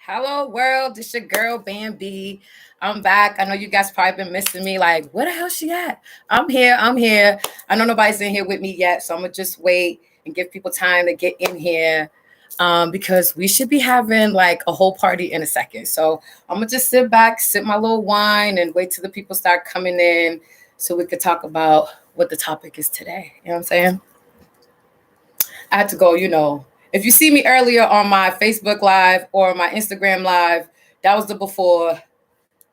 Hello, world. It's your girl, Bambi. I'm back. I know you guys probably been missing me. Like, where the hell she at? I'm here. I'm here. I know nobody's in here with me yet, so I'm going to just wait and give people time to get in here because we should be having like a whole party in a second. So I'm going to just sit back, sip my little wine, and wait till the people start coming in so we could talk about what the topic is today. You know what I'm saying? I had to go, if you see me earlier on my Facebook Live or my Instagram Live, that was the before.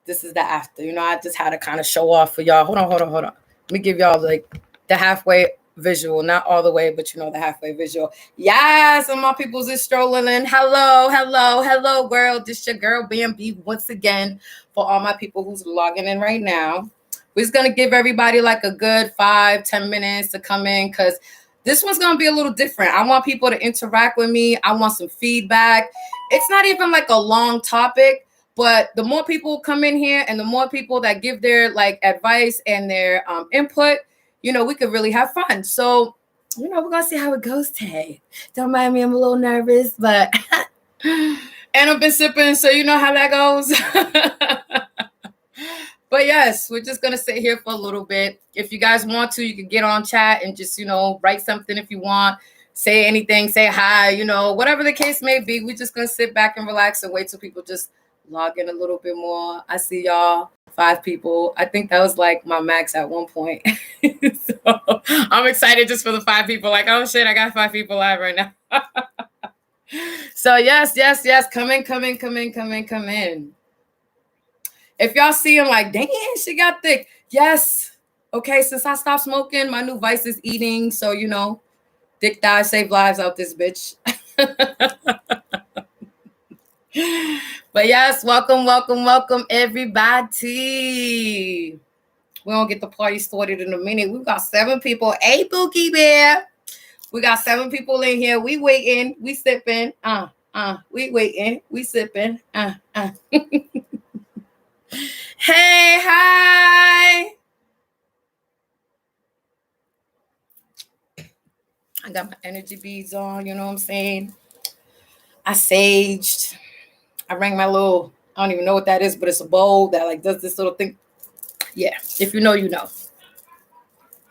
This is the after. I just had to kind of show off for y'all. Hold on. Let me give y'all like the halfway visual. Not all the way, but the halfway visual. Yes, and my people's is strolling in. Hello, world. This your girl, Bambi, once again, for all my people who's logging in right now. We're just going to give everybody like a good 5-10 minutes to come in because this one's going to be a little different. I want people to interact with me. I want some feedback. It's not even like a long topic, but the more people come in here and the more people that give their like advice and their input, we could really have fun. So, we're going to see how it goes today. Don't mind me. I'm a little nervous, but and I've been sipping, so you know how that goes. But yes, we're just going to sit here for a little bit. If you guys want to, you can get on chat and just, write something if you want. Say anything, say hi, whatever the case may be. We're just going to sit back and relax and wait till people just log in a little bit more. I see y'all, 5 people. I think that was like my max at one point. So I'm excited just for the 5 people. Like, oh shit, I got 5 people live right now. So yes. Come in. If y'all see him like, dang, she got thick. Yes. Okay, since I stopped smoking, my new vice is eating. So, dick dive, save lives out this bitch. But yes, welcome, everybody. We're going to get the party started in a minute. We've got 7 people. Hey, Pookie Bear. We got 7 people in here. We waiting. We sipping. We waiting. We sipping. Hey, hi. I got my energy beads on, you know what I'm saying? I saged. I rang my little, I don't even know what that is, but it's a bowl that like does this little thing. Yeah, if you know, you know.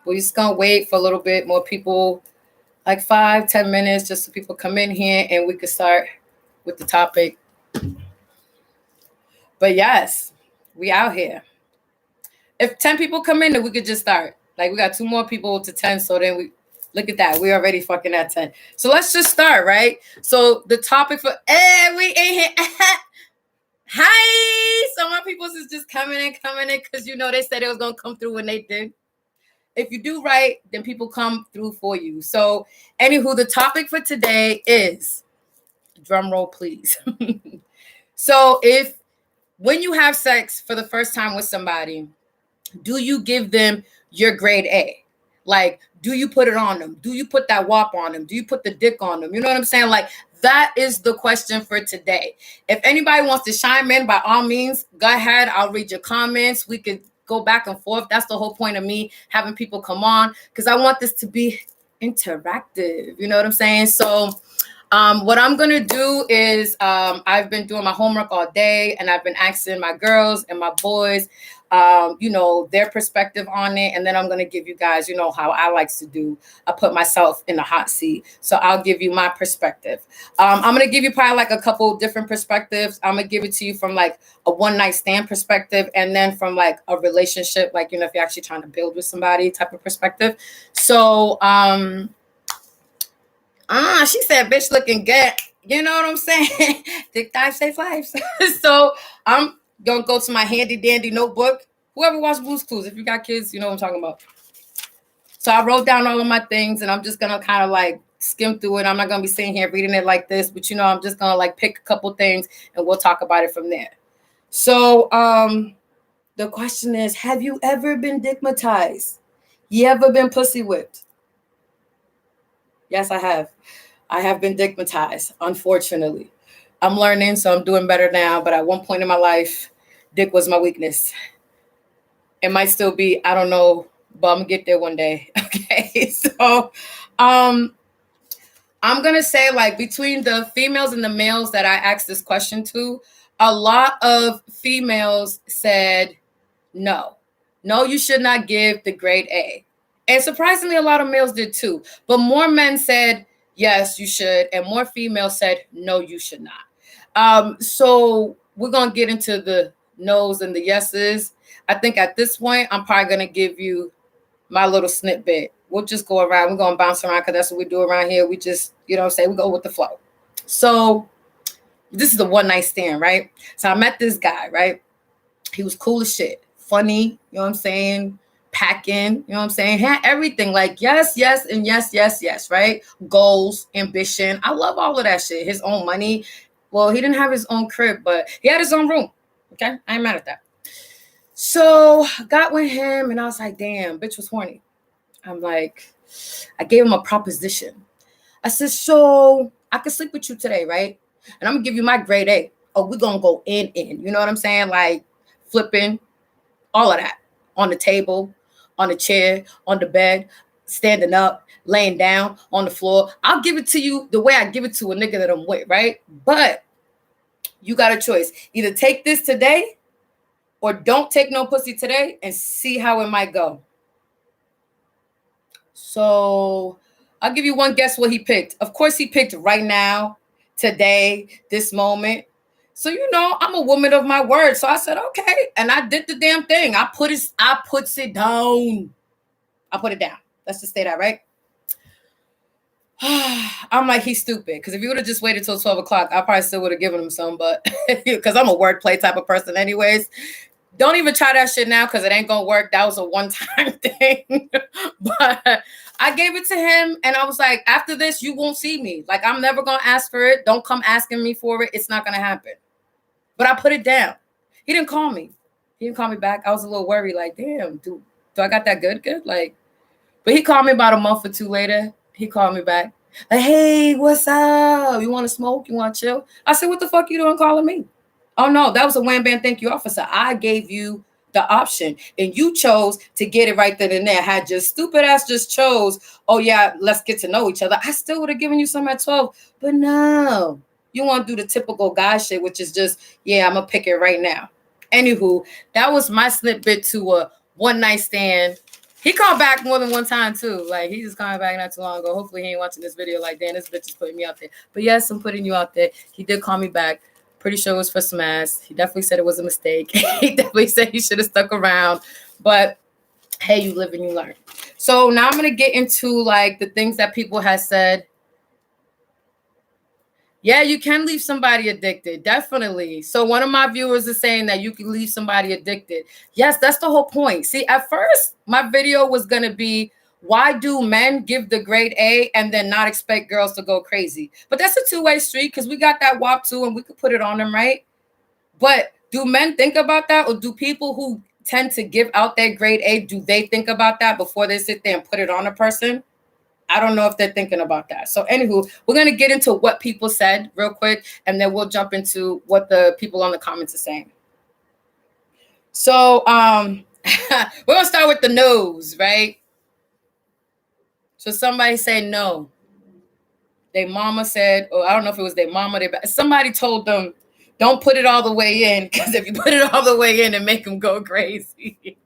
We're just gonna wait for a little bit more people, like 5-10 minutes, just so people come in here and we can start with the topic. But yes, we out here. If 10 people come in, then we could just start. Like we got 2 more people to 10, so then we look at that. We already fucking at 10. So let's just start, right? So the topic for we in here. Hi. So my people is just coming in because they said it was gonna come through when they did. If you do right, then people come through for you. So anywho, the topic for today is drum roll, please. So when you have sex for the first time with somebody, do you give them your grade A? Like, do you put it on them? Do you put that WAP on them? Do you put the dick on them? You know what I'm saying? Like, that is the question for today. If anybody wants to chime in, by all means, go ahead. I'll read your comments. We could go back and forth. That's the whole point of me having people come on, because I want this to be interactive. You know what I'm saying? So what I'm going to do is I've been doing my homework all day, and I've been asking my girls and my boys, their perspective on it. And then I'm going to give you guys, how I like to do. I put myself in the hot seat. So I'll give you my perspective. I'm going to give you probably like a couple different perspectives. I'm going to give it to you from like a one-night stand perspective, and then from like a relationship, like, if you're actually trying to build with somebody type of perspective. So, she said, bitch looking good. You know what I'm saying? Dick dive, safe lives. So I'm going to go to my handy dandy notebook. Whoever watched Blue's Clues, if you got kids, you know what I'm talking about. So I wrote down all of my things, and I'm just going to kind of like skim through it. I'm not going to be sitting here reading it like this, but I'm just going to like pick a couple things and we'll talk about it from there. So the question is, have you ever been dickmatized? You ever been pussy whipped? Yes, I have. I have been dickmatized, unfortunately. I'm learning, so I'm doing better now. But at one point in my life, dick was my weakness. It might still be, I don't know, but I'm going to get there one day. Okay, so I'm going to say, like, between the females and the males that I asked this question to, a lot of females said no. No, you should not give the grade A. And surprisingly, a lot of males did too. But more men said, yes, you should. And more females said, no, you should not. So we're going to get into the no's and the yeses. I think at this point, I'm probably going to give you my little snippet. We'll just go around. We're going to bounce around because that's what we do around here. We just, you know what I'm saying? We go with the flow. So this is a one night stand, right? So I met this guy, right? He was cool as shit. Funny, you know what I'm saying? Packing, you know what I'm saying? Had everything like yes, yes, and yes, yes, yes, right? Goals, ambition. I love all of that shit. His own money. Well, he didn't have his own crib, but he had his own room. Okay? I ain't mad at that. So I got with him and I was like, damn, bitch was horny. I'm like, I gave him a proposition. I said, so I can sleep with you today, right? And I'm gonna give you my grade A. Oh, we're gonna go in. You know what I'm saying? Like flipping, all of that on the table, on the chair, on the bed, standing up, laying down on the floor. I'll give it to you the way I give it to a nigga that I'm with, right? But you got a choice. Either take this today or don't take no pussy today and see how it might go. So I'll give you one guess what he picked. Of course, he picked right now, today, this moment. So, you know, I'm a woman of my word. So I said, okay. And I did the damn thing. I puts it down. I put it down. Let's just say that, right? I'm like, he's stupid. Because if you would have just waited till 12 o'clock, I probably still would have given him some. But because I'm a wordplay type of person anyways. Don't even try that shit now because it ain't going to work. That was a one-time thing. But I gave it to him. And I was like, after this, you won't see me. Like, I'm never going to ask for it. Don't come asking me for it. It's not going to happen. But I put it down. He didn't call me. He didn't call me back. I was a little worried. Like, damn, do I got that good? Like, but he called me about a month or two later. He called me back. Like, hey, what's up? You want to smoke? You want to chill? I said, what the fuck you doing calling me? Oh, no, that was a wham bam thank you officer. I gave you the option and you chose to get it right then and there. Had your stupid ass just chose, oh, yeah, let's get to know each other. I still would have given you some at 12. But no, you want to do the typical guy shit, which is just, yeah, I'm going to pick it right now. Anywho, that was my snippet to a one night stand. He called back more than one time, too. Like, he just called back not too long ago. Hopefully, he ain't watching this video like, damn, this bitch is putting me out there. But yes, I'm putting you out there. He did call me back. Pretty sure it was for some ass. He definitely said it was a mistake. He definitely said he should have stuck around. But, hey, you live and you learn. So, now I'm going to get into, like, the things that people have said. Yeah, you can leave somebody addicted. Definitely. So one of my viewers is saying that you can leave somebody addicted. Yes, that's the whole point. See, at first, my video was going to be, why do men give the grade A and then not expect girls to go crazy? But that's a two-way street because we got that WAP too and we could put it on them, right? But do men think about that? Or do people who tend to give out their grade A, do they think about that before they sit there and put it on a person? I don't know if they're thinking about that. So anywho, we're going to get into what people said real quick, and then we'll jump into what the people on the comments are saying. So we're going to start with the no's, right? So somebody say no. Their mama said, or I don't know if it was their mama, somebody told them, don't put it all the way in, because if you put it all the way in, it make them go crazy.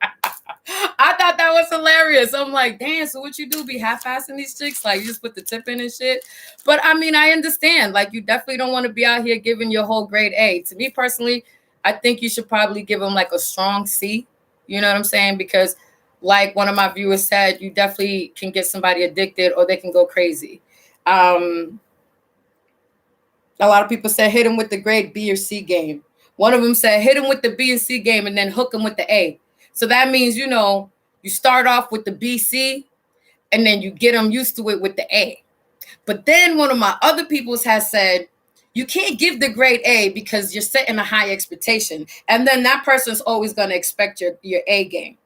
I thought that was hilarious. I'm like, damn, so what you do? Be half-assing these chicks? Like, you just put the tip in and shit? But, I mean, I understand. Like, you definitely don't want to be out here giving your whole grade A. To me, personally, I think you should probably give them, like, a strong C. You know what I'm saying? Because, like one of my viewers said, you definitely can get somebody addicted or they can go crazy. A lot of people said hit them with the grade B or C game. One of them said hit them with the B and C game and then hook them with the A. So that means, you know, you start off with the BC and then you get them used to it with the A. But then one of my other peoples has said, you can't give the grade A because you're setting a high expectation. And then that person's always going to expect your A game.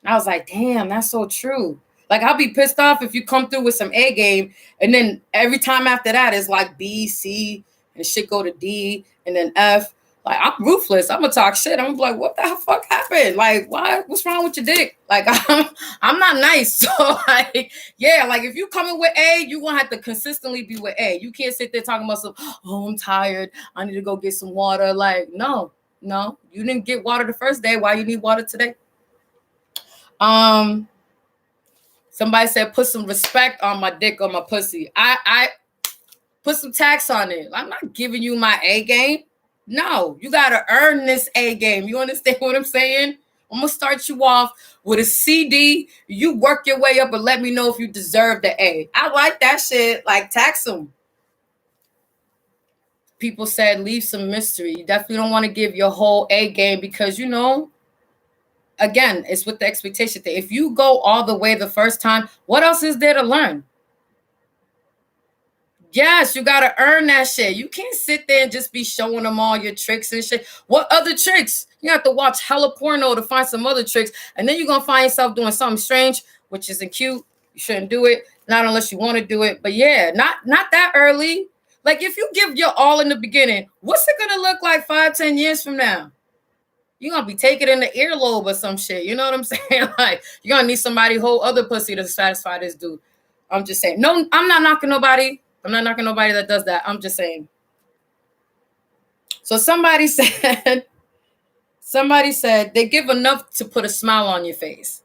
And I was like, damn, that's so true. Like, I'll be pissed off if you come through with some A game and then every time after that is like B, C, and shit go to D and then F. Like, I'm ruthless. I'm gonna talk shit. I'm like, what the fuck happened? Like, why? What's wrong with your dick? Like, I'm not nice. So, like, yeah, like if you coming with A, you gonna have to consistently be with A. You can't sit there talking about some, oh, I'm tired. I need to go get some water. Like, no, you didn't get water the first day. Why you need water today? Somebody said put some respect on my dick or my pussy. I put some tax on it. I'm not giving you my A game. No, you got to earn this A game. You understand what I'm saying? I'm going to start you off with a CD. You work your way up and let me know if you deserve the A. I like that shit. Like, tax them. People said leave some mystery. You definitely don't want to give your whole A game because, again, it's with the expectation thing. If you go all the way the first time, what else is there to learn? Yes, you got to earn that shit. You can't sit there and just be showing them all your tricks and shit. What other tricks? You have to watch hella porno to find some other tricks. And then you're going to find yourself doing something strange, which isn't cute. You shouldn't do it. Not unless you want to do it. But yeah, not that early. Like, if you give your all in the beginning, what's it going to look like 5-10 years from now? You're going to be taking in the earlobe or some shit. You know what I'm saying? Like, you're going to need somebody whole other pussy to satisfy this dude. I'm just saying. No, I'm not knocking nobody. I'm not knocking nobody that does that. I'm just saying. So somebody said they give enough to put a smile on your face.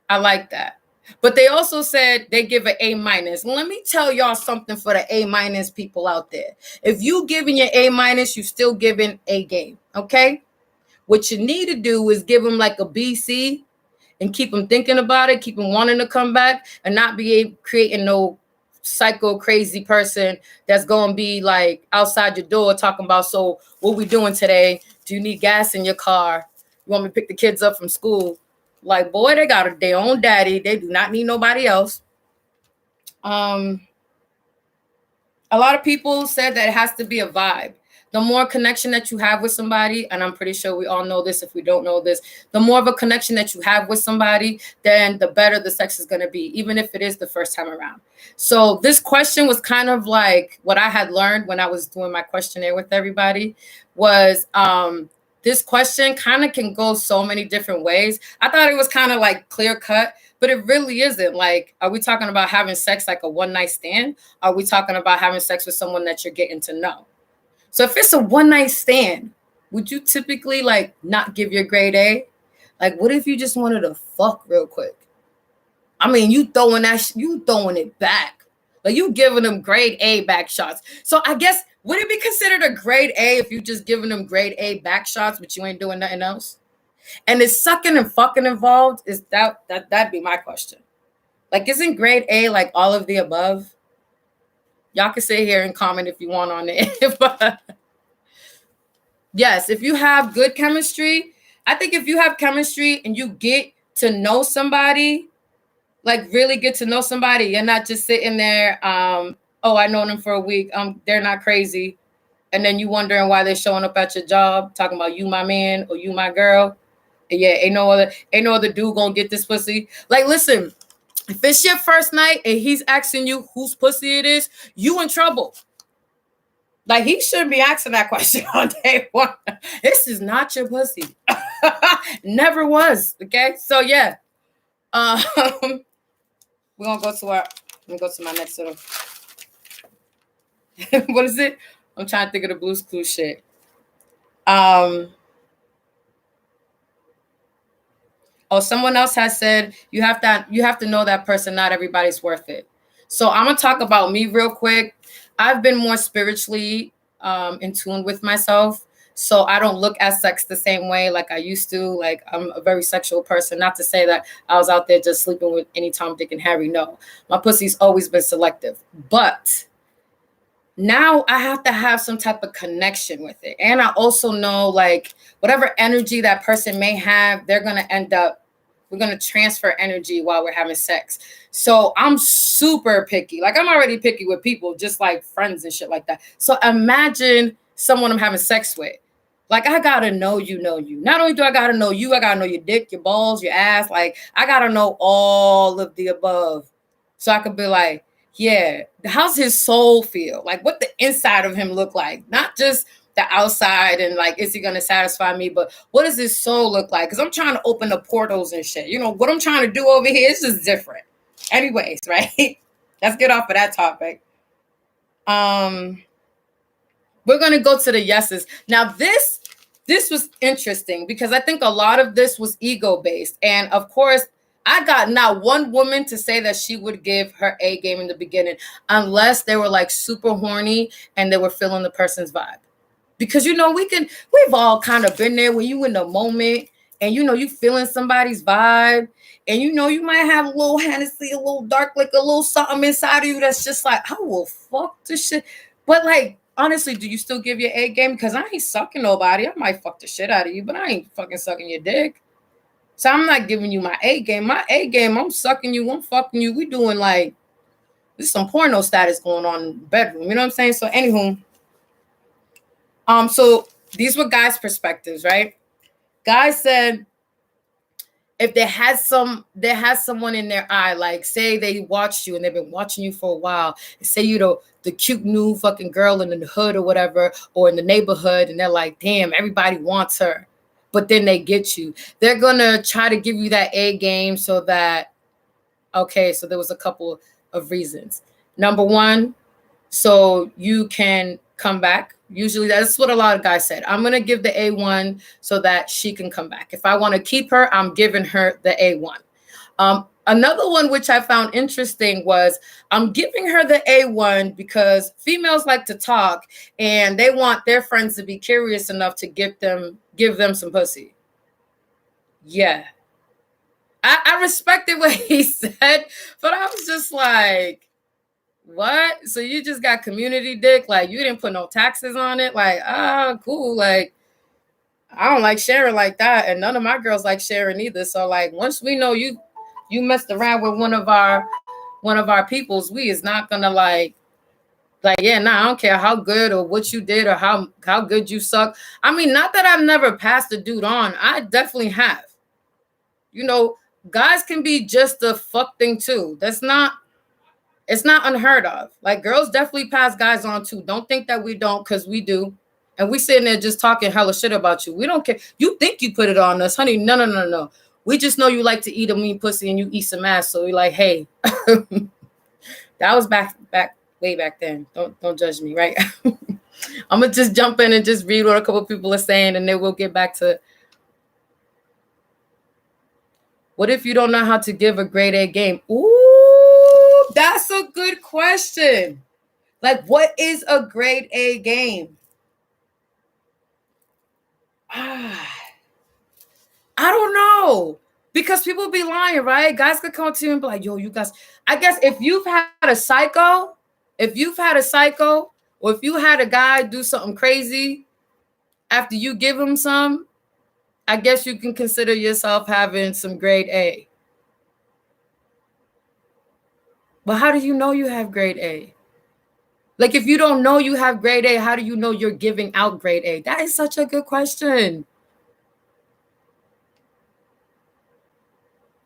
I like that. But they also said they give an A-. Let me tell y'all something for the A- people out there. If you giving your A-, you still giving A game. Okay? What you need to do is give them like a BC and keep them thinking about it, keep them wanting to come back, and not be creating no psycho crazy person that's gonna be like outside your door talking about, so what we doing today? Do you need gas in your car? You want me to pick the kids up from school? Like, boy, they got their own daddy. They do not need nobody else. A lot of people said that it has to be a vibe. The more connection that you have with somebody, and I'm pretty sure we all know this if we don't know this, the more of a connection that you have with somebody, then the better the sex is going to be, even if it is the first time around. So this question was kind of like what I had learned when I was doing my questionnaire with everybody was this question kind of can go so many different ways. I thought it was kind of like clear cut, but it really isn't. Like, are we talking about having sex like a one-night stand? Are we talking about having sex with someone that you're getting to know? So if it's a one-night stand, would you typically like not give your grade A? Like, what if you just wanted to fuck real quick? I mean, you throwing it back. Like, you giving them grade A back shots. So I guess, would it be considered a grade A if you just giving them grade A back shots, but you ain't doing nothing else? And is sucking and fucking involved? Is that'd be my question. Like, isn't grade A like all of the above? Y'all can sit here and comment if you want on it. But yes, if you have good chemistry, I think if you have chemistry and you get to know somebody, like really get to know somebody, you're not just sitting there, oh, I know them for a week. They're not crazy. And then you wondering why they're showing up at your job, talking about you, my man, or you, my girl. And yeah, ain't no other dude gonna get this pussy. Like, listen, if it's your first night and he's asking you whose pussy it is, you in trouble. Like, he shouldn't be asking that question on day one. This is not your pussy. Never was. Okay. So yeah. We're gonna go to my next little. What is it? I'm trying to think of the Blue's Clues shit. Oh, someone else has said you have to know that person. Not everybody's worth it. So I'm gonna talk about me real quick. I've been more spiritually in tune with myself. So I don't look at sex the same way like I used to. Like, I'm a very sexual person. Not to say that I was out there just sleeping with any Tom, Dick, and Harry. No, my pussy's always been selective. But now I have to have some type of connection with it. And I also know, like, whatever energy that person may have, we're going to transfer energy while we're having sex. So I'm super picky. Like, I'm already picky with people, just like friends and shit like that. So imagine someone I'm having sex with. Like, I got to know you. Not only do I got to know you, I got to know your dick, your balls, your ass. Like, I got to know all of the above. So I could be like, yeah, how's his soul feel? Like, what the inside of him look like? Not just the outside and like, is he gonna satisfy me? But what does his soul look like? Because I'm trying to open the portals and shit. You know what I'm trying to do over here is just different. Anyways, right? Let's get off of that topic. We're gonna go to the yeses. Now this was interesting because I think a lot of this was ego based. And of course, I got not one woman to say that she would give her A game in the beginning unless they were like super horny and they were feeling the person's vibe. Because we've all kind of been there when you in the moment and you feeling somebody's vibe and you might have a little Hennessy, a little dark, like a little something inside of you that's just like, I will fuck this shit. But like, honestly, do you still give your A game? Because I ain't sucking nobody. I might fuck the shit out of you, but I ain't fucking sucking your dick. So I'm not giving you my A game. My A game, I'm sucking you, I'm fucking you. We doing like, there's some porno status going on in the bedroom. You know what I'm saying? So anywho, so these were guys' perspectives, right? Guys said if they had someone in their eye, like say they watched you and they've been watching you for a while, say you the cute new fucking girl in the hood or whatever, or in the neighborhood, and they're like, damn, everybody wants her. But then they get you. They're gonna try to give you that A game so that, okay, so there was a couple of reasons. Number one, so you can come back. Usually that's what a lot of guys said. I'm going to give the A1 so that she can come back. If I want to keep her, I'm giving her the A1. Another one which I found interesting was I'm giving her the A1 because females like to talk and they want their friends to be curious enough to give them some pussy. Yeah. I respected what he said, but I was just like, what? So you just got community dick? Like you didn't put no taxes on it? Like, cool. Like, I don't like sharing like that. And none of my girls like sharing either. So like once we know you messed around with one of our peoples, we is not gonna like, yeah, nah, I don't care how good or what you did or how good you suck. I mean, not that I've never passed a dude on. I definitely have. Guys can be just a fuck thing too. It's not unheard of. Like girls definitely pass guys on too. Don't think that we don't, because we do. And we sitting there just talking hella shit about you. We don't care. You think you put it on us, honey. No. We just know you like to eat a mean pussy and you eat some ass. So we like, hey, that was way back then. Don't judge me, right? I'm gonna just jump in and just read what a couple people are saying, and then we'll get back to. What if you don't know how to give a grade A game? Ooh, that's a good question. Like, what is a grade A game? I don't know. Because people be lying, right? Guys could come to you and be like, yo, you guys. I guess if you've had a psycho, or if you had a guy do something crazy after you give him some, I guess you can consider yourself having some grade A. But how do you know you have grade A? Like, if you don't know you have grade A, how do you know you're giving out grade A? That is such a good question.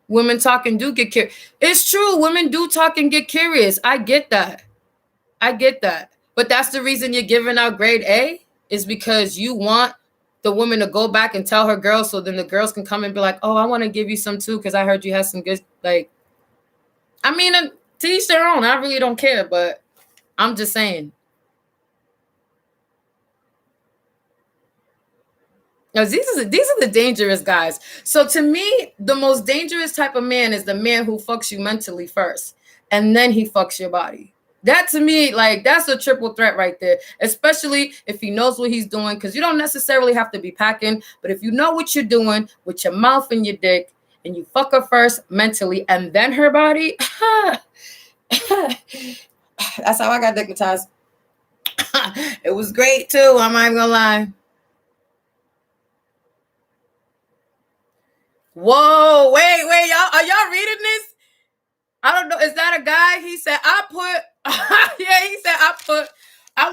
Women talk and do get curious. It's true. Women do talk and get curious. I get that. But that's the reason you're giving out grade A, is because you want the woman to go back and tell her girls, so then the girls can come and be like, oh, I want to give you some too because I heard you have some good, like, I mean, to each their own. I really don't care, but I'm just saying. These are the dangerous guys. So to me, the most dangerous type of man is the man who fucks you mentally first, and then he fucks your body. That to me, like, that's a triple threat right there, especially if he knows what he's doing, because you don't necessarily have to be packing, but if you know what you're doing with your mouth and your dick, and you fuck her first mentally and then her body, that's how I got dignitized. It was great too, I'm not even gonna lie. Whoa, wait, y'all, are y'all reading this? I don't know. Is that a guy? He said, I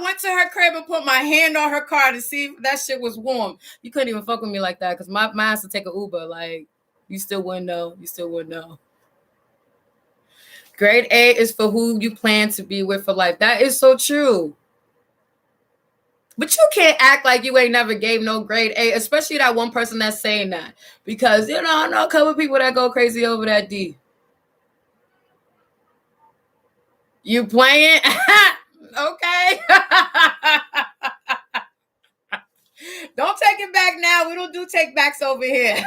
went to her crib and put my hand on her car to see if that shit was warm. You couldn't even fuck with me like that because my ass to take an Uber. Like, you still wouldn't know. Grade A is for who you plan to be with for life. That is so true. But you can't act like you ain't never gave no grade A, especially that one person that's saying that. Because, I know a couple of people that go crazy over that D. You playing? Okay. Don't take it back now. We don't do take backs over here.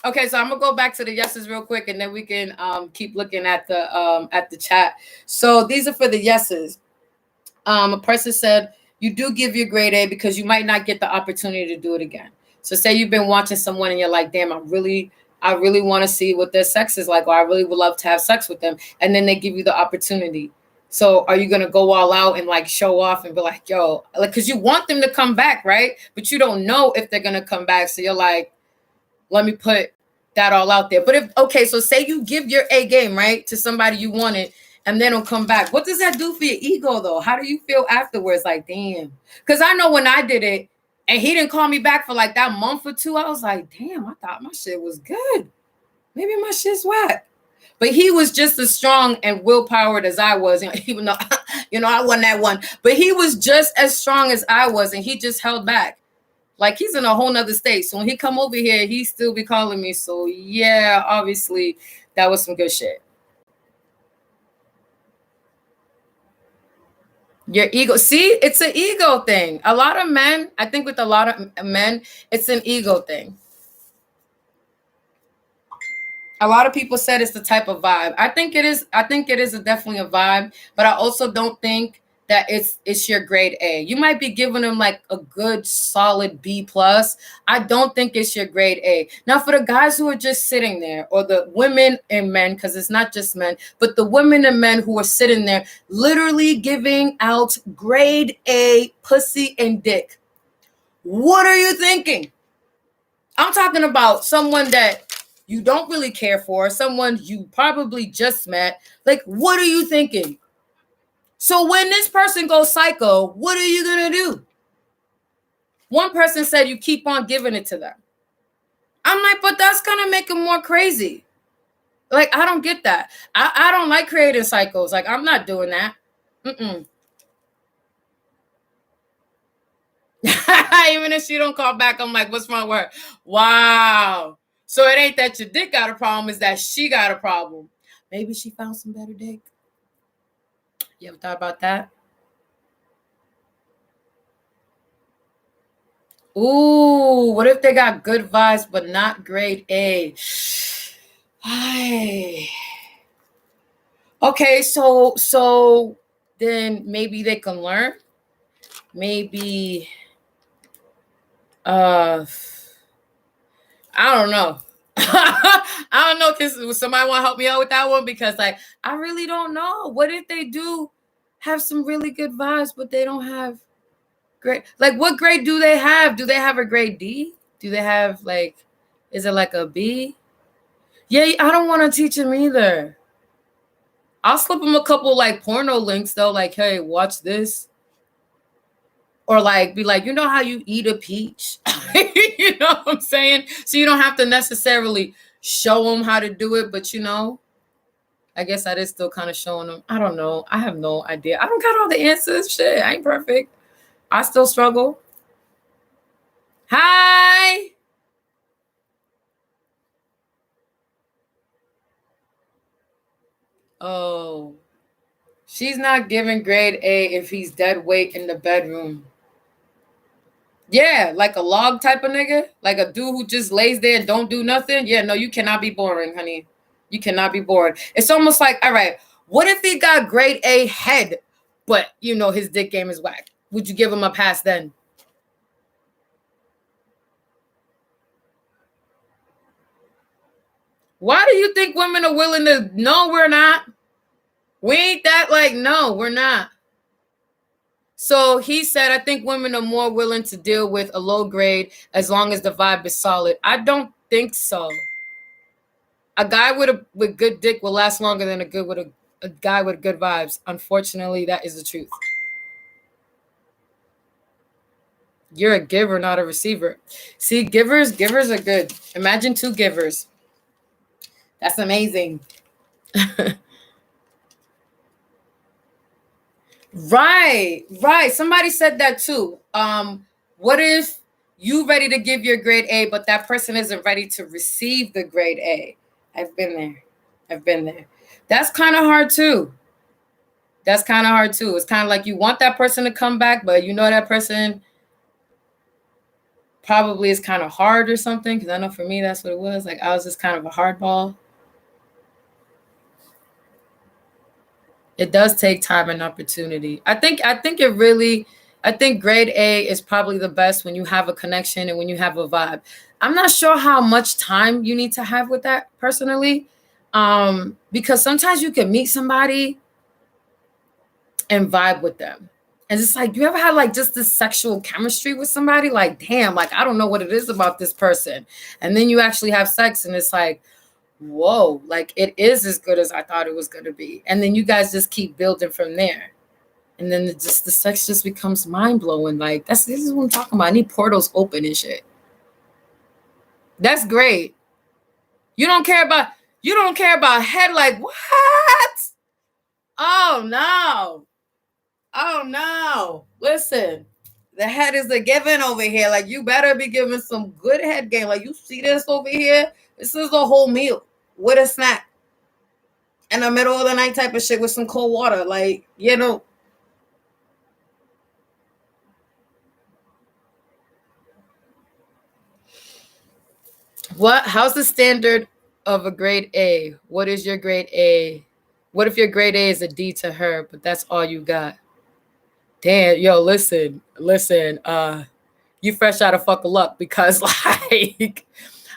Okay, so I'm gonna go back to the yeses real quick, and then we can keep looking at the chat. So these are for the yeses. A person said you do give your grade A because you might not get the opportunity to do it again. So say you've been watching someone and you're like, damn, I really want to see what their sex is like, or I really would love to have sex with them, and then they give you the opportunity. So are you gonna go all out and like show off and be like, yo, like, because you want them to come back, right? But you don't know if they're gonna come back, so you're like, let me put that all out there. But so say you give your A game, right, to somebody you wanted, and they don't come back. What does that do for your ego, though? How do you feel afterwards? Like, damn. Because I know when I did it, and he didn't call me back for like that month or two, I was like, damn, I thought my shit was good. Maybe my shit's whack. But he was just as strong and willpowered as I was, even though, I won that one. But he was just as strong as I was, and he just held back. Like, he's in a whole nother state. So when he come over here, he still be calling me. So yeah, obviously that was some good shit. Your ego. See, it's an ego thing. A lot of men, I think with a lot of men, it's an ego thing. A lot of people said it's the type of vibe. I think it is. I think it is definitely a vibe, but I also don't think that it's your grade A. You might be giving them like a good solid B plus. I don't think it's your grade A. Now, for the guys who are just sitting there, or the women and men, because it's not just men, but the women and men who are sitting there literally giving out grade A pussy and dick. What are you thinking? I'm talking about someone that you don't really care for, someone you probably just met. Like, what are you thinking? So when this person goes psycho, what are you going to do? One person said you keep on giving it to them. I'm like, but that's going to make them more crazy. Like, I don't get that. I don't like creating psychos. Like, I'm not doing that. Mm-mm. Even if she don't call back, I'm like, what's wrong with her? Wow. So it ain't that your dick got a problem, it's that she got a problem. Maybe she found some better dick. You ever thought about that? Ooh, what if they got good vibes but not grade A? Okay, so then maybe they can learn. Maybe I don't know. I don't know, because somebody want to help me out with that one, because like I really don't know. What if they do have some really good vibes, but they don't have great? Like, what grade do they have? Do they have a grade D? Do they have like? Is it like a B? Yeah, I don't want to teach them either. I'll slip them a couple like porno links though, like, hey, watch this. Or like be like, you know how you eat a peach? You know what I'm saying? So you don't have to necessarily show them how to do it, but I guess that is still kind of showing them. I don't know. I have no idea. I don't got all the answers. Shit, I ain't perfect. I still struggle. Hi. Oh, she's not giving grade A if he's dead weight in the bedroom. Yeah, like a log type of nigga, like a dude who just lays there and don't do nothing. Yeah, no, you cannot be boring, honey. You cannot be bored. It's almost like, all right, what if he got grade A head, but his dick game is whack? Would you give him a pass then? Why do you think women are willing to? No, we're not. We ain't that like, no, we're not. So he said, I think women are more willing to deal with a low grade as long as the vibe is solid. I don't think so. A guy with good dick will last longer than a guy with good vibes. Unfortunately, that is the truth. You're a giver, not a receiver. See, givers are good. Imagine two givers. That's amazing. Right. Somebody said that too. What if you ready to give your grade A, but that person isn't ready to receive the grade A? I've been there. I've been there. That's kind of hard too. That's kind of hard too. It's kind of like you want that person to come back, but you know that person probably is kind of hard or something. Because I know for me, that's what it was. Like I was just kind of a hardball. It does take time and opportunity. I think grade A is probably the best when you have a connection and when you have a vibe. I'm not sure how much time you need to have with that personally. Because sometimes you can meet somebody and vibe with them. And it's like, you ever had like just this sexual chemistry with somebody? Like, damn, like I don't know what it is about this person. And then you actually have sex and it's like, whoa, like it is as good as I thought it was going to be. And then you guys just keep building from there. And then the sex just becomes mind blowing. Like this is what I'm talking about. I need portals open and shit. That's great. You don't care about head. Like what? Oh no. Oh no. Listen, the head is a given over here. Like you better be giving some good head game. Like you see this over here? This is a whole meal with a snack in the middle of the night type of shit with some cold water. Like, you know. How's the standard of a grade A? What is your grade A? What if your grade A is a D to her, but that's all you got? Damn, yo, listen, you fresh out of fucking luck because like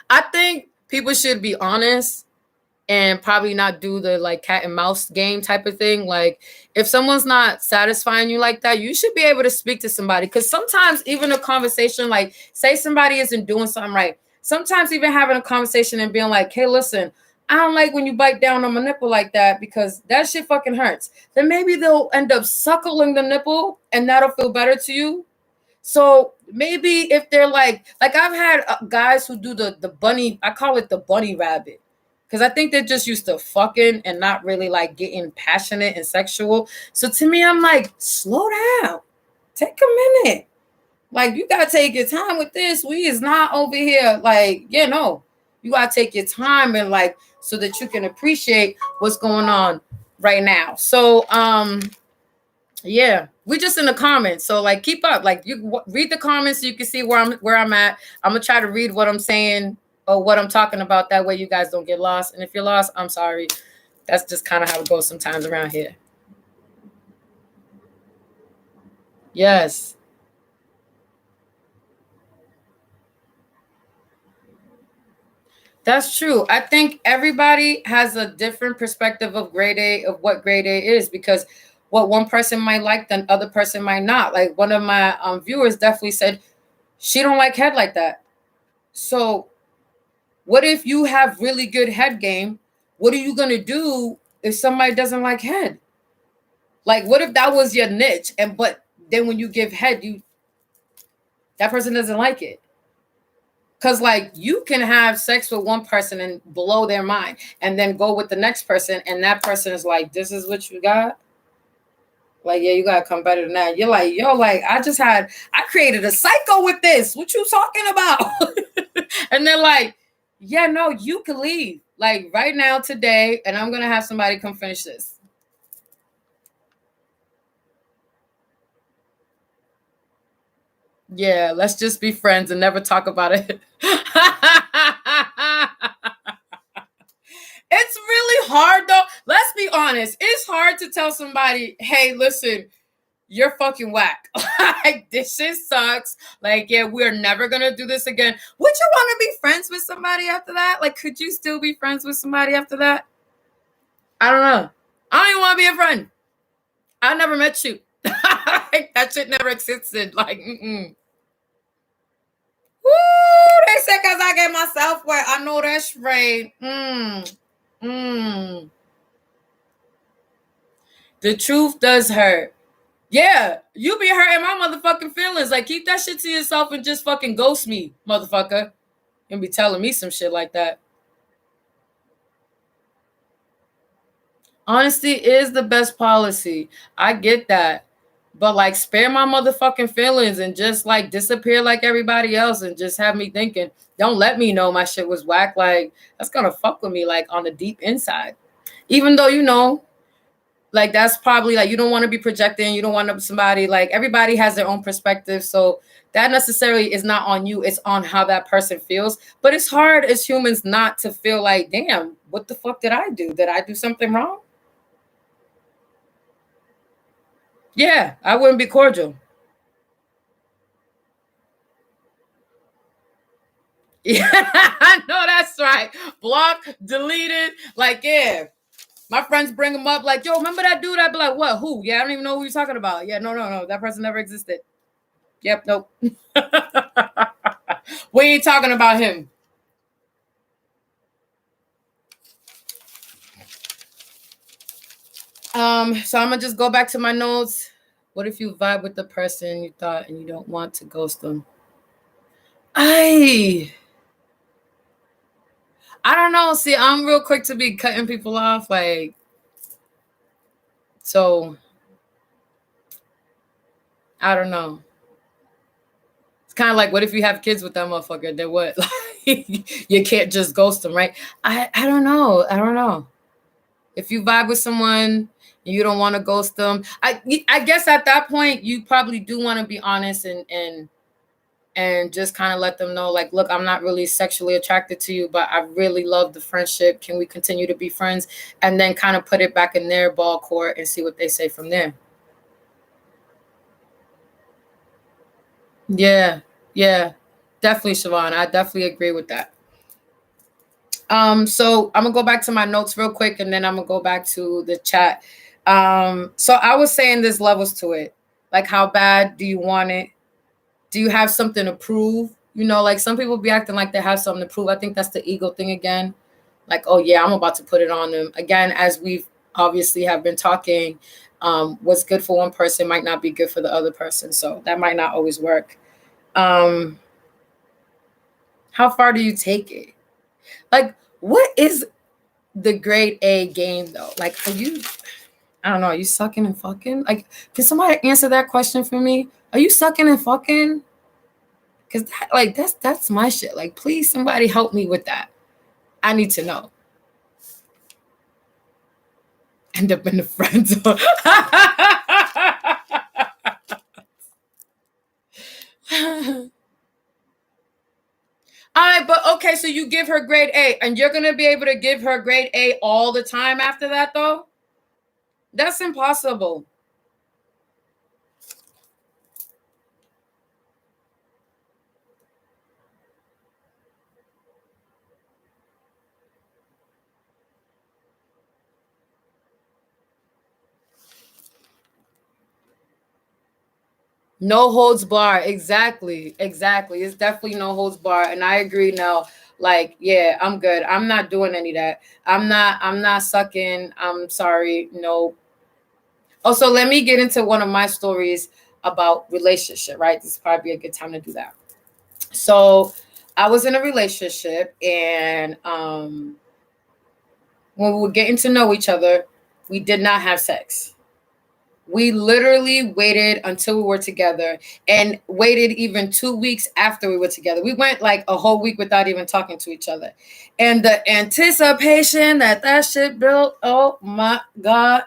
I think people should be honest and probably not do the like cat and mouse game type of thing. Like if someone's not satisfying you like that, you should be able to speak to somebody. Cause sometimes even a conversation, like say somebody isn't doing something right. Sometimes even having a conversation and being like, hey, listen, I don't like when you bite down on my nipple like that because that shit fucking hurts. Then maybe they'll end up suckling the nipple and that'll feel better to you. So maybe if they're like I've had guys who do the bunny, I call it the bunny rabbit. Because I think they're just used to fucking and not really like getting passionate and sexual. So to me, I'm like, slow down. Take a minute. Like, you got to take your time with this. We is not over here. Like, you know, you got to take your time and like, so that you can appreciate what's going on right now. So, yeah, we just in the comments. So like, keep up. Like you read the comments so you can see where I'm at. I'm going to try to read what I'm saying or what I'm talking about. That way you guys don't get lost. And if you're lost, I'm sorry. That's just kind of how it goes sometimes around here. Yes. That's true. I think everybody has a different perspective of grade A, of what grade A is, because what one person might like, the other person might not. Like one of my viewers definitely said she don't like head like that. So what if you have really good head game? What are you going to do if somebody doesn't like head? Like, what if that was your niche? But then when you give head, that person doesn't like it. Because, like, you can have sex with one person and blow their mind and then go with the next person. And that person is like, this is what you got? Like, yeah, you got to come better than that. You're like, yo, like, I created a cycle with this. What you talking about? And they're like, yeah, no, you can leave. Like, right now, today, and I'm going to have somebody come finish this. Yeah, let's just be friends and never talk about it. It's really hard, though. Let's be honest. It's hard to tell somebody, hey, listen, you're fucking whack. Like, this shit sucks. Like, yeah, we're never going to do this again. Would you want to be friends with somebody after that? Like, could you still be friends with somebody after that? I don't know. I don't even want to be a friend. I never met you. That shit never existed. Like, mm-mm. Woo! They said because I get myself wet. I know that's right. The truth does hurt. Yeah, you be hurting my motherfucking feelings. Like, keep that shit to yourself and just fucking ghost me, motherfucker. And be telling me some shit like that. Honesty is the best policy. I get that. But like spare my motherfucking feelings and just like disappear like everybody else and just have me thinking, don't let me know my shit was whack. Like that's gonna fuck with me like on the deep inside. Even though like that's probably like you don't want to be projecting, you don't want to somebody like everybody has their own perspective. So that necessarily is not on you, it's on how that person feels. But it's hard as humans not to feel like, damn, what the fuck did I do? Did I do something wrong? Yeah, I wouldn't be cordial. Yeah, I know that's right. Block, deleted. Like, yeah. My friends bring them up, like, yo, remember that dude? I'd be like, what? Who? Yeah, I don't even know who you're talking about. Yeah, no, no, no. That person never existed. Yep, nope. We ain't talking about him. So I'm gonna just go back to my notes. What if you vibe with the person you thought and you don't want to ghost them? I I don't know. See, I'm real quick to be cutting people off. Like, so I don't know. It's kind of like, what if you have kids with that motherfucker? Then what? Like, you can't just ghost them, right? I don't know. I don't know. If you vibe with someone and you don't want to ghost them, I guess at that point you probably do want to be honest and just kind of let them know, like, look, I'm not really sexually attracted to you, but I really love the friendship. Can we continue to be friends? And then kind of put it back in their ball court and see what they say from there. Yeah, yeah, definitely, Siobhan. I definitely agree with that. So I'm gonna go back to my notes real quick, and then I'm gonna go back to the chat. So I was saying there's levels to it. Like, how bad do you want it? Do you have something to prove? Like some people be acting like they have something to prove. I think that's the ego thing again. Like, oh yeah, I'm about to put it on them again. As we've obviously have been talking, what's good for one person might not be good for the other person. So that might not always work. Um, how far do you take it? Like, what is the grade A game though? Like, are you? I don't know. Are you sucking and fucking? Like, can somebody answer that question for me? Are you sucking and fucking? Because that's my shit. Like, please, somebody help me with that. I need to know. End up in the friend zone. All right, but okay, so you give her grade A, and you're gonna be able to give her grade A all the time after that, though? That's impossible. No holds bar. Exactly. Exactly. It's definitely no holds bar. And I agree now. Like, yeah, I'm good. I'm not doing any of that. I'm not sucking. I'm sorry. No. Also, let me get into one of my stories about relationship, right? This is probably a good time to do that. So I was in a relationship and when we were getting to know each other, we did not have sex. We literally waited until we were together and waited even 2 weeks after we were together. We went like a whole week without even talking to each other. And the anticipation that shit built, oh my God.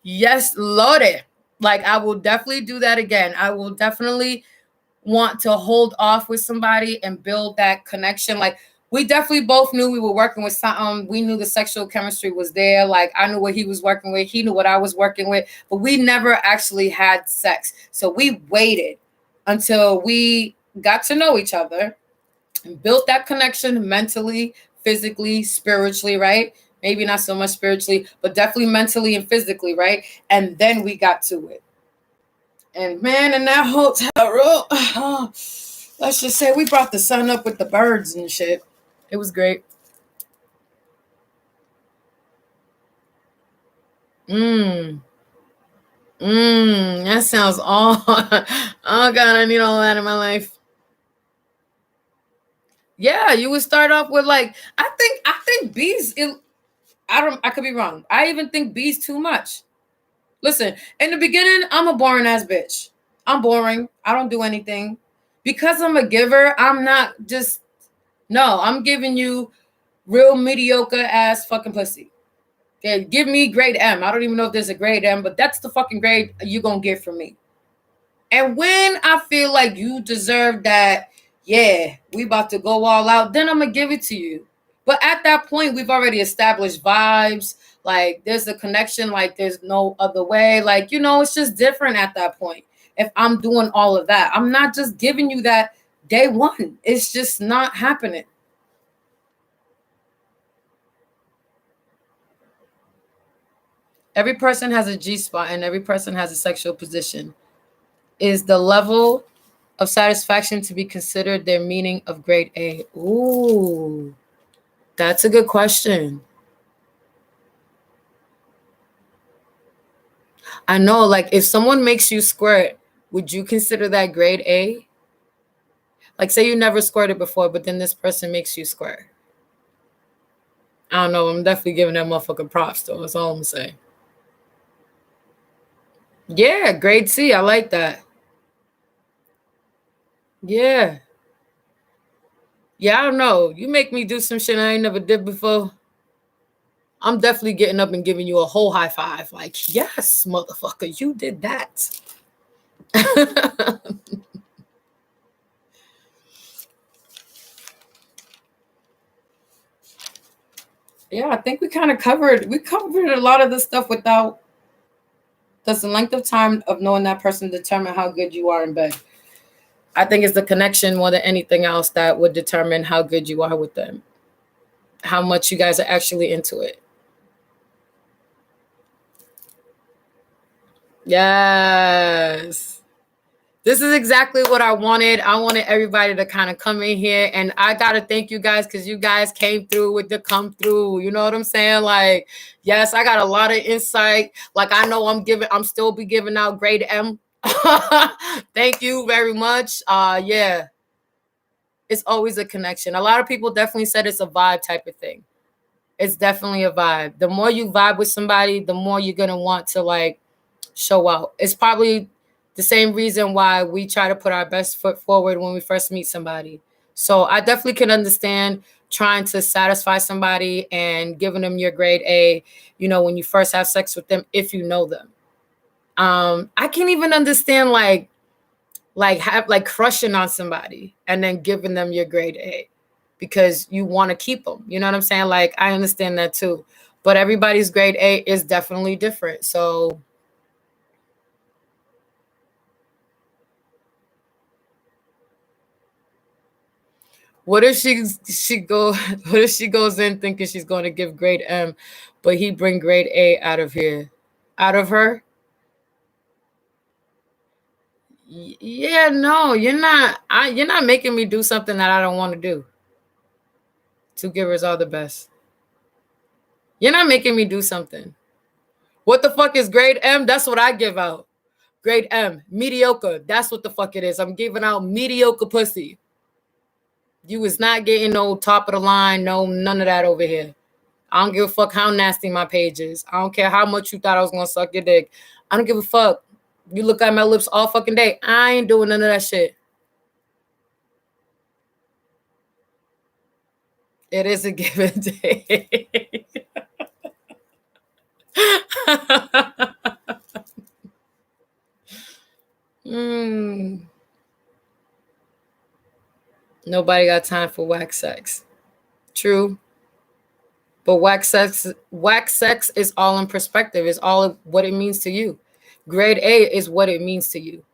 Yes, Lord. Like, I will definitely do that again. I will definitely want to hold off with somebody and build that connection. Like, we definitely both knew we were working with something. We knew the sexual chemistry was there. Like, I knew what he was working with. He knew what I was working with. But we never actually had sex. So we waited until we got to know each other and built that connection mentally, physically, spiritually, right? Maybe not so much spiritually, but definitely mentally and physically, right? And then we got to it. And man, in that hotel room, let's just say we brought the sun up with the birds and shit. It was great. Mmm. Mmm. That sounds all. Oh God, I need all that in my life. Yeah, you would start off with like I think bees. I could be wrong. I even think bees too much. Listen, in the beginning, I'm a boring ass bitch. I'm boring. I don't do anything. Because I'm a giver, I'm not just, no, I'm giving you real mediocre ass fucking pussy. Yeah, give me grade M. I don't even know if there's a grade M, but that's the fucking grade you're gonna get from me. And when I feel like you deserve that, yeah, we about to go all out, then I'm gonna give it to you. But at that point, we've already established vibes. Like there's a connection, like there's no other way. Like, it's just different at that point. If I'm doing all of that, I'm not just giving you that day one. It's just not happening. Every person has a G spot and every person has a sexual position. Is the level of satisfaction to be considered their meaning of grade A? Ooh, that's a good question. I know, like, if someone makes you squirt, would you consider that grade A? Like, say you never squirted before, but then this person makes you squirt. I don't know. I'm definitely giving that motherfucker props, though. That's all I'm saying. Yeah, grade C. I like that. Yeah. Yeah, I don't know. You make me do some shit I ain't never did before. I'm definitely getting up and giving you a whole high five. Like, yes, motherfucker, you did that. Yeah, I think we covered a lot of this stuff without. Does the length of time of knowing that person determine how good you are in bed? I think it's the connection more than anything else that would determine how good you are with them. How much you guys are actually into it. Yes. This is exactly what I wanted. I wanted everybody to kind of come in here, and I gotta thank you guys because you guys came through with the come through. You know what I'm saying? Like, yes, I got a lot of insight. Like, I know I'm still be giving out grade M. Thank you very much. Yeah, it's always a connection. A lot of people definitely said it's a vibe type of thing. It's definitely a vibe. The more you vibe with somebody, the more you're gonna want to like show out. It's probably the same reason why we try to put our best foot forward when we first meet somebody. So I definitely can understand trying to satisfy somebody and giving them your grade A, when you first have sex with them, if you know them. I can't even understand like crushing on somebody and then giving them your grade A because you want to keep them. You know what I'm saying? Like, I understand that too. But everybody's grade A is definitely different. So what if she go what if she goes in thinking she's going to give grade M, but he bring grade A out of here? Out of her? Yeah, no, you're not making me do something that I don't want to do. Two givers are the best. You're not making me do something. What the fuck is grade M? That's what I give out. Grade M, mediocre. That's what the fuck it is. I'm giving out mediocre pussy. You is not getting no top of the line, no none of that over here. I don't give a fuck how nasty my page is. I don't care how much you thought I was gonna suck your dick. I don't give a fuck. You look at my lips all fucking day. I ain't doing none of that shit. It is a give and take. mm. Nobody got time for whack sex. True. But wax sex is all in perspective. It's all what it means to you. Grade A is what it means to you.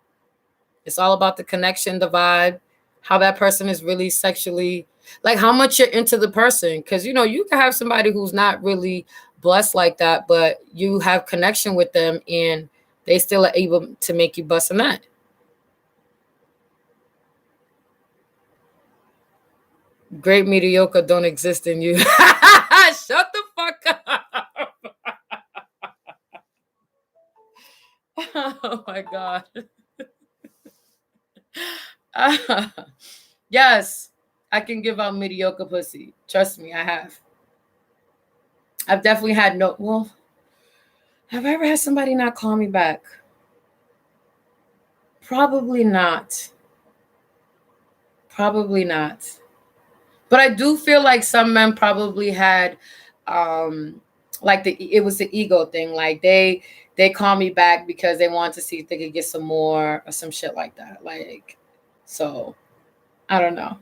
It's all about the connection, the vibe, how that person is really sexually, like how much you're into the person. Because you can have somebody who's not really blessed like that, but you have connection with them and they still are able to make you bust a nut. Great mediocre don't exist in you. Shut the fuck up. Oh my god. Yes, I can give out mediocre pussy. Trust me, I have. I've definitely had no. Well, Have I ever had somebody not call me back? Probably not. Probably not. But I do feel like some men probably had like it was the ego thing. Like they call me back because they want to see if they could get some more or some shit like that. Like, so I don't know.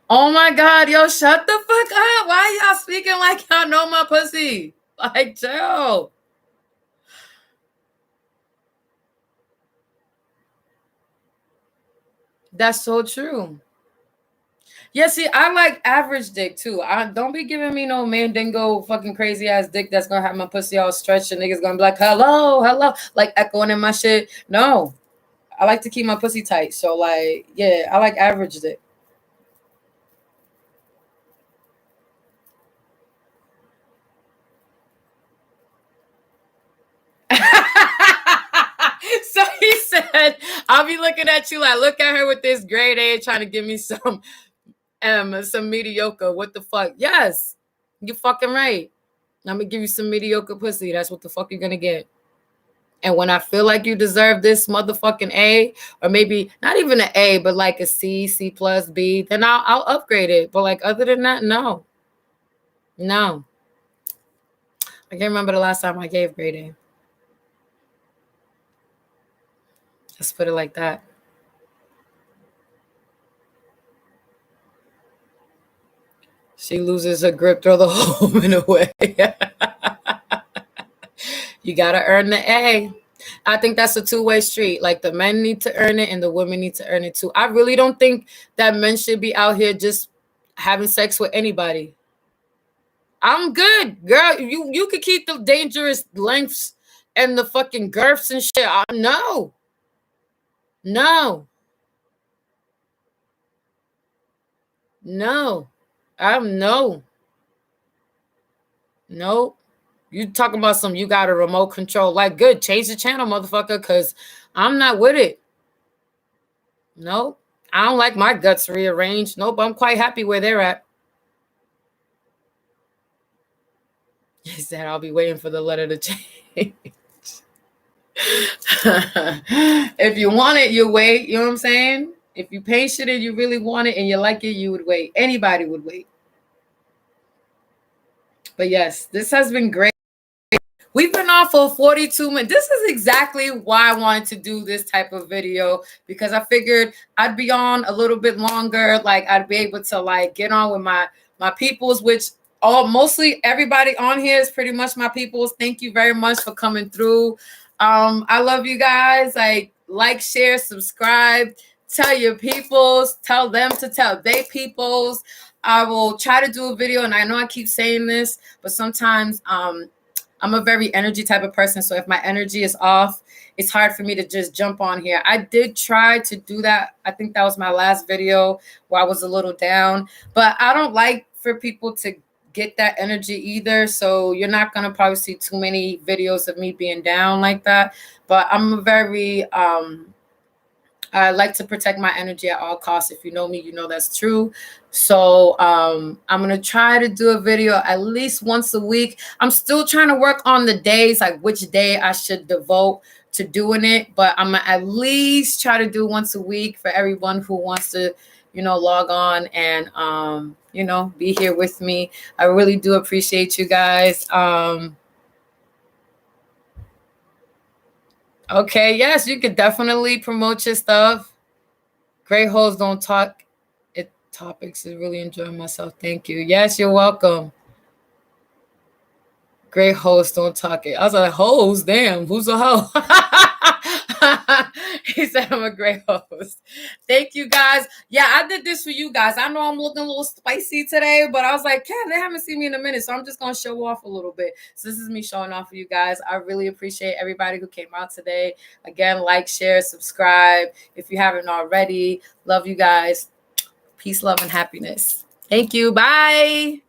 Oh my God, yo, shut the fuck up. Why y'all speaking like y'all know my pussy? Like, chill. That's so true. Yeah, see, I like average dick too. I don't be giving me no mandingo fucking crazy ass dick that's gonna have my pussy all stretched and niggas gonna be like, hello, hello, like echoing in my shit. No. I like to keep my pussy tight. So like, yeah, I like average dick. So he said, I'll be looking at you like, look at her with this grade A trying to give me some mediocre. What the fuck? Yes. You fucking right. I'm gonna give you some mediocre pussy. That's what the fuck you're gonna get. And when I feel like you deserve this motherfucking A, or maybe not even an A, but like a C, C plus, B, then I'll upgrade it. But like other than that, no. No. I can't remember the last time I gave grade A. Let's put it like that. She loses her grip, throw the whole woman away. You gotta earn the A. I think that's a two-way street. Like the men need to earn it and the women need to earn it too. I really don't think that men should be out here just having sex with anybody. I'm good, girl. You could keep the dangerous lengths and the fucking girths and shit. No, no, no. I'm no, no. You talking about some? You got a remote control? Like, good. Change the channel, motherfucker. Cause I'm not with it. Nope. I don't like my guts rearranged. Nope. I'm quite happy where they're at. He said, I'll be waiting for the letter to change. If you want it, you wait. You know what I'm saying? If you patient and you really want it and you like it, you would wait. Anybody would wait. But yes, this has been great. We've been on for 42 minutes. This is exactly why I wanted to do this type of video, because I figured I'd be on a little bit longer. Like I'd be able to like get on with my peoples, which all mostly everybody on here is pretty much my peoples. Thank you very much for coming through. I love you guys. Like, share, subscribe, tell your peoples, tell them to tell they peoples. I will try to do a video, and I know I keep saying this, but sometimes I'm a very energy type of person. So if my energy is off, it's hard for me to just jump on here. I did try to do that. I think that was my last video where I was a little down, but I don't like for people to get that energy either. So you're not going to probably see too many videos of me being down like that. But I'm a very, I like to protect my energy at all costs. If you know me, you know that's true. So I'm gonna try to do a video at least once a week. I'm still trying to work on the days, like which day I should devote to doing it, but I'm gonna at least try to do once a week for everyone who wants to, log on and be here with me. I really do appreciate you guys. Okay, yes, you could definitely promote your stuff. Great hoes don't talk it topics. Is really enjoying myself. Thank you. Yes, you're welcome. Great hoes don't talk it. I was like, hoes, damn, who's a hoe? He said I'm a great host. Thank you guys. Yeah, I did this for you guys. I know I'm looking a little spicy today, but I was like, yeah, they haven't seen me in a minute, so I'm just gonna show off a little bit. So this is me showing off for you guys. I really appreciate everybody who came out today. Again, like, share, subscribe if you haven't already. Love you guys. Peace, love, and happiness. Thank you. Bye.